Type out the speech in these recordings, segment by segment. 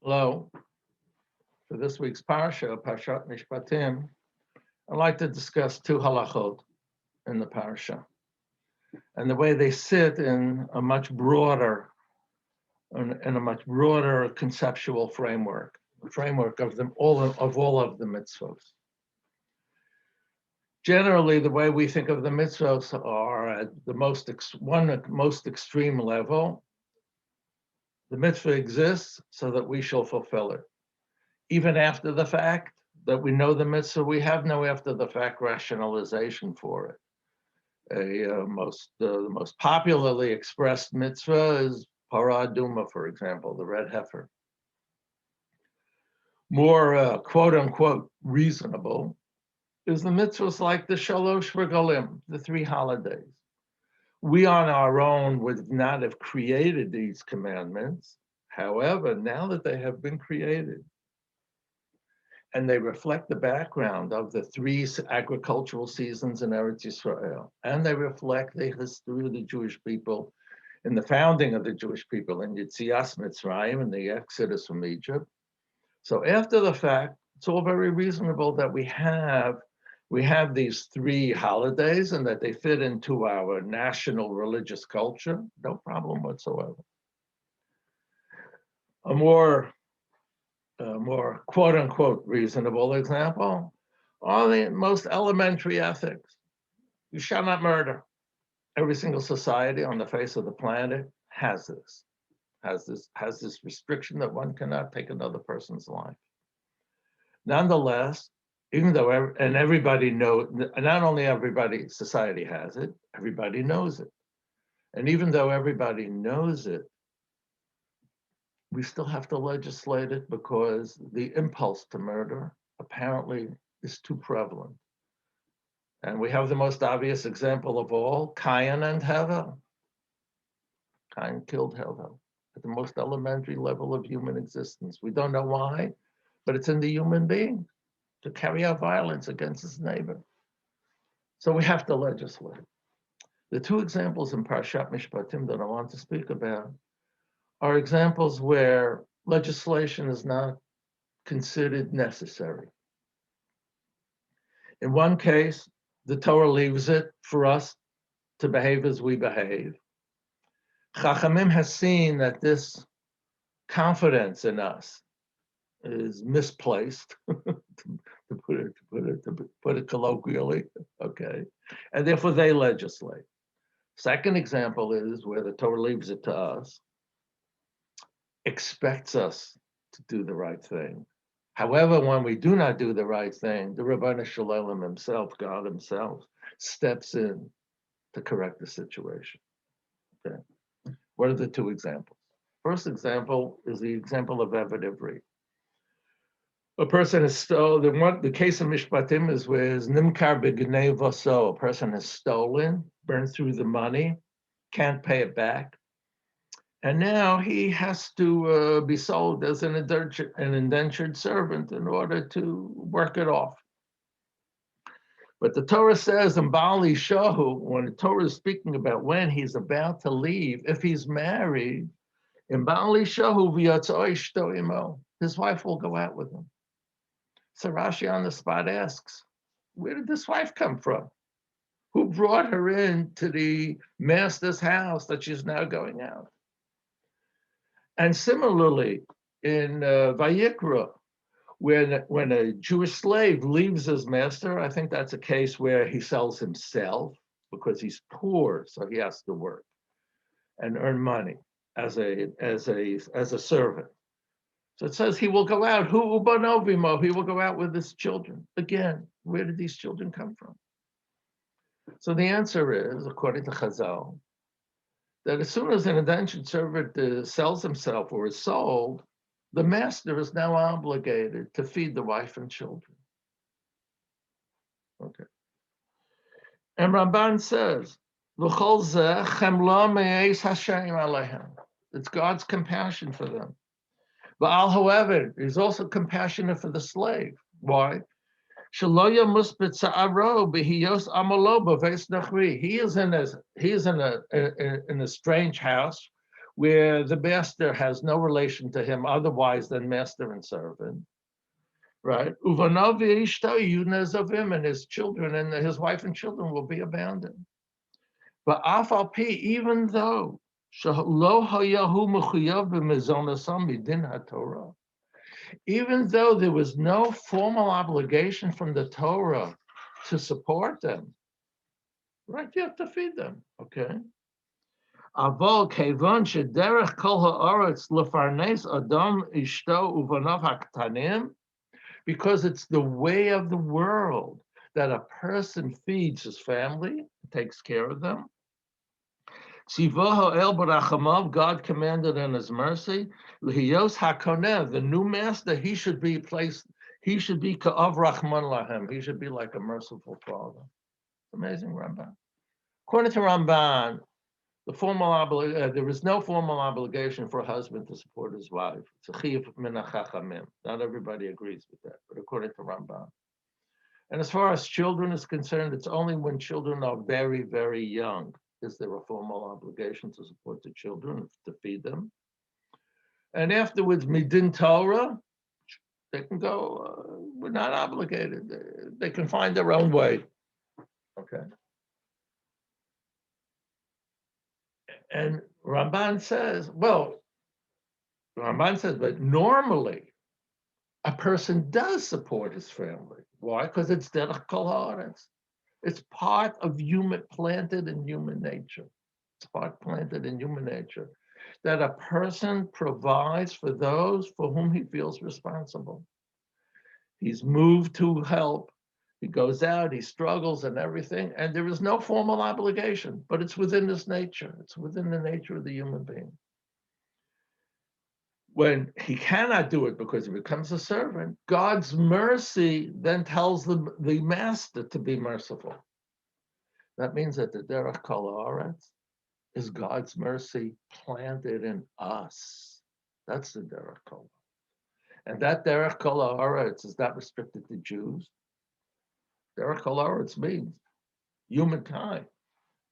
Hello. For this week's Parashat Mishpatim, I'd like to discuss two halachot in the parasha and the way they sit in a much broader conceptual framework, the framework of them all of the mitzvot. Generally, the way we think of the mitzvot are at the most extreme level. The mitzvah exists so that we shall fulfill it. Even after the fact that we know the mitzvah, we have no after the fact rationalization for it. The most popularly expressed mitzvah is parah aduma, for example, the red heifer. More quote unquote reasonable is the mitzvahs like the shalosh regalim, the three holidays. We on our own would not have created these commandments. However, now that they have been created, and they reflect the background of the three agricultural seasons in Eretz Yisrael, and they reflect the history of the Jewish people in the founding of the Jewish people in Yetzias Mitzrayim and the Exodus from Egypt. So after the fact, it's all very reasonable that we have these three holidays and that they fit into our national religious culture. No problem whatsoever. A more quote unquote reasonable example are the most elementary ethics. You shall not murder. Every single society on the face of the planet has this restriction that one cannot take another person's life. Nonetheless, even though everybody knows, not only everybody society has it, everybody knows it. And even though everybody knows it, we still have to legislate it because the impulse to murder apparently is too prevalent. And we have the most obvious example of all, Cain and Havel. Cain killed Havel at the most elementary level of human existence. We don't know why, but it's in the human being to carry out violence against his neighbor. So we have to legislate. The two examples in Parashat Mishpatim that I want to speak about are examples where legislation is not considered necessary. In one case, the Torah leaves it for us to behave as we behave. Chachamim has seen that this confidence in us is misplaced, to put it colloquially, okay, and therefore they legislate. Second example is where the Torah leaves it to us, expects us to do the right thing. However, when we do not do the right thing, the Ribono Shel Olam himself, God himself, steps in to correct the situation. Okay. What are the two examples? First example is the example of Eved Ivri. A person has stolen, the case of Mishpatim is where Nimkar B'Gnei Vaso, a person has stolen, burned through the money, can't pay it back. And now he has to be sold as an indentured servant in order to work it off. But the Torah says in Bali Shahu, when the Torah is speaking about when he's about to leave, if he's married, in Bali Shahu v'yatzoi shto imo, his wife will go out with him. So Rashi on the spot asks, where did this wife come from? Who brought her into the master's house that she's now going out? And similarly, in Vayikra, when a Jewish slave leaves his master, I think that's a case where he sells himself because he's poor, so he has to work and earn money as a servant. So it says he will go out. Hu ubanovimo, he will go out with his children. Again, where did these children come from? So the answer is, according to Chazal, that as soon as an indentured servant sells himself or is sold, the master is now obligated to feed the wife and children. Okay. And Ramban says, it's God's compassion for them. But however, he's also compassionate for the slave. Why? He is in a strange house where the master has no relation to him otherwise than master and servant, right? Uvanav of him, and his children and his wife and children will be abandoned. But afal pi, even though lo hayahu mechuyav b'mezonasam midin haTorah, even though there was no formal obligation from the Torah to support them, right? You have to feed them, okay? Avol kevon shederech kol haaretz lefarnes adam ishto uvanav haktanim, because it's the way of the world that a person feeds his family, takes care of them. Tzivoho el barachamav, God commanded in his mercy, lihiyos hakonev, the new master, he should be ka'av rachman lahem, he should be like a merciful father. Amazing Ramban. According to Ramban, there is no formal obligation for a husband to support his wife. It's a chiyuv min hachachamim. Not everybody agrees with that, but according to Ramban. And as far as children is concerned, it's only when children are very, very young is there a formal obligation to support the children, to feed them. And afterwards, midin Torah, they can go, we're not obligated. They can find their own way. Okay. And Ramban says, but normally a person does support his family. Why? Because it's derech kol haaretz. It's part of planted in human nature. It's part planted in human nature that a person provides for those for whom he feels responsible. He's moved to help. He goes out, he struggles and everything, and there is no formal obligation, but it's within his nature. It's within the nature of the human being. When he cannot do it because he becomes a servant, God's mercy then tells the master to be merciful. That means that the derech kol haaretz is God's mercy planted in us. That's the derech kol haaretz. And that derech kol haaretz is not restricted to Jews. Derech kol haaretz means humankind.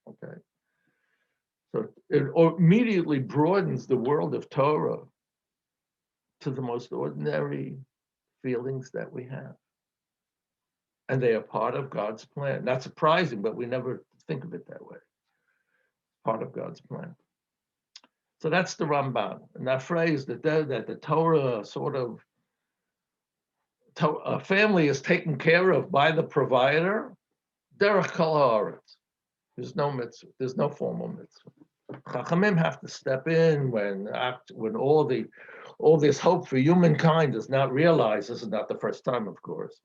Okay. So it immediately broadens the world of Torah to the most ordinary feelings that we have. And they are part of God's plan. Not surprising, but we never think of it that way. Part of God's plan. So that's the Ramban. And that phrase that the Torah sort of, a family is taken care of by the provider, derech kol haaretz. There's no mitzvah. There's no formal mitzvah. Chachamim have to step in when all this hope for humankind is not realized. This is not the first time, of course.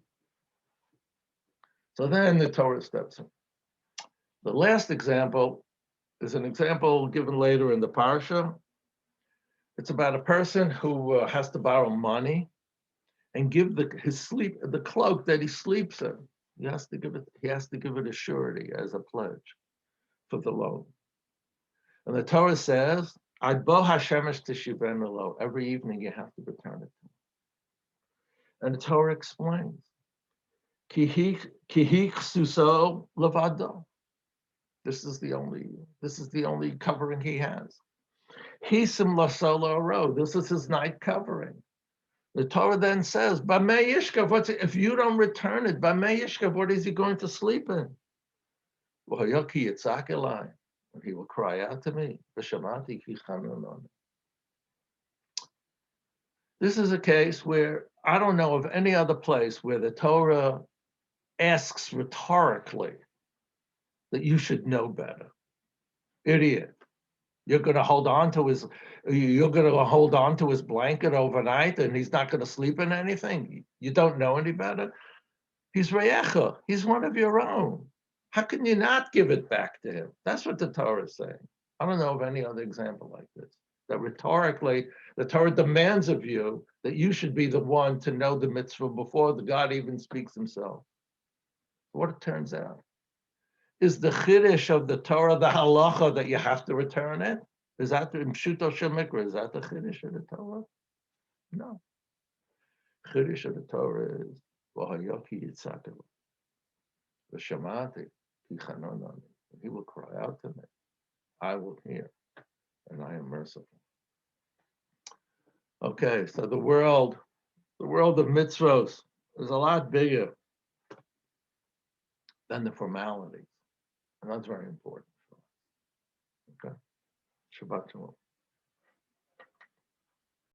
So then the Torah steps in. The last example is an example given later in the parasha. It's about a person who has to borrow money and give the cloak that he sleeps in. He has to give it a surety as a pledge for the loan. And the Torah says, "Ad bo hashemesh tishivenu lo." Every evening you have to return it to him. And the Torah explains, "Ki chsuso levado." This is the only covering he has. Hisim lasolo ro. This is his night covering. The Torah then says, "Bamei yishkav." If you don't return it, bamei yishkav, what is he going to sleep in? V'hayoki yitzak elai. And he will cry out to me. V'shamati ki chanun. This is a case where I don't know of any other place where the Torah asks rhetorically that you should know better. Idiot. You're going to hold on to his blanket overnight and he's not going to sleep in anything. You don't know any better. He's reyecha. He's one of your own. How can you not give it back to him? That's what the Torah is saying. I don't know of any other example like this. That rhetorically, the Torah demands of you that you should be the one to know the mitzvah before the God even speaks himself. What it turns out. Is the chiddush of the Torah the halacha that you have to return it? Is that the Pshuto Shel Mikra? Is that the chiddush of the Torah? No. Chiddush of the Torah is v'hayoki yitzak elai. V'shamati ki chanun. He will cry out to me. I will hear. and I am merciful. Okay, so the world of mitzvos is a lot bigger than the formalities, and that's very important. Okay, Shabbat Shalom.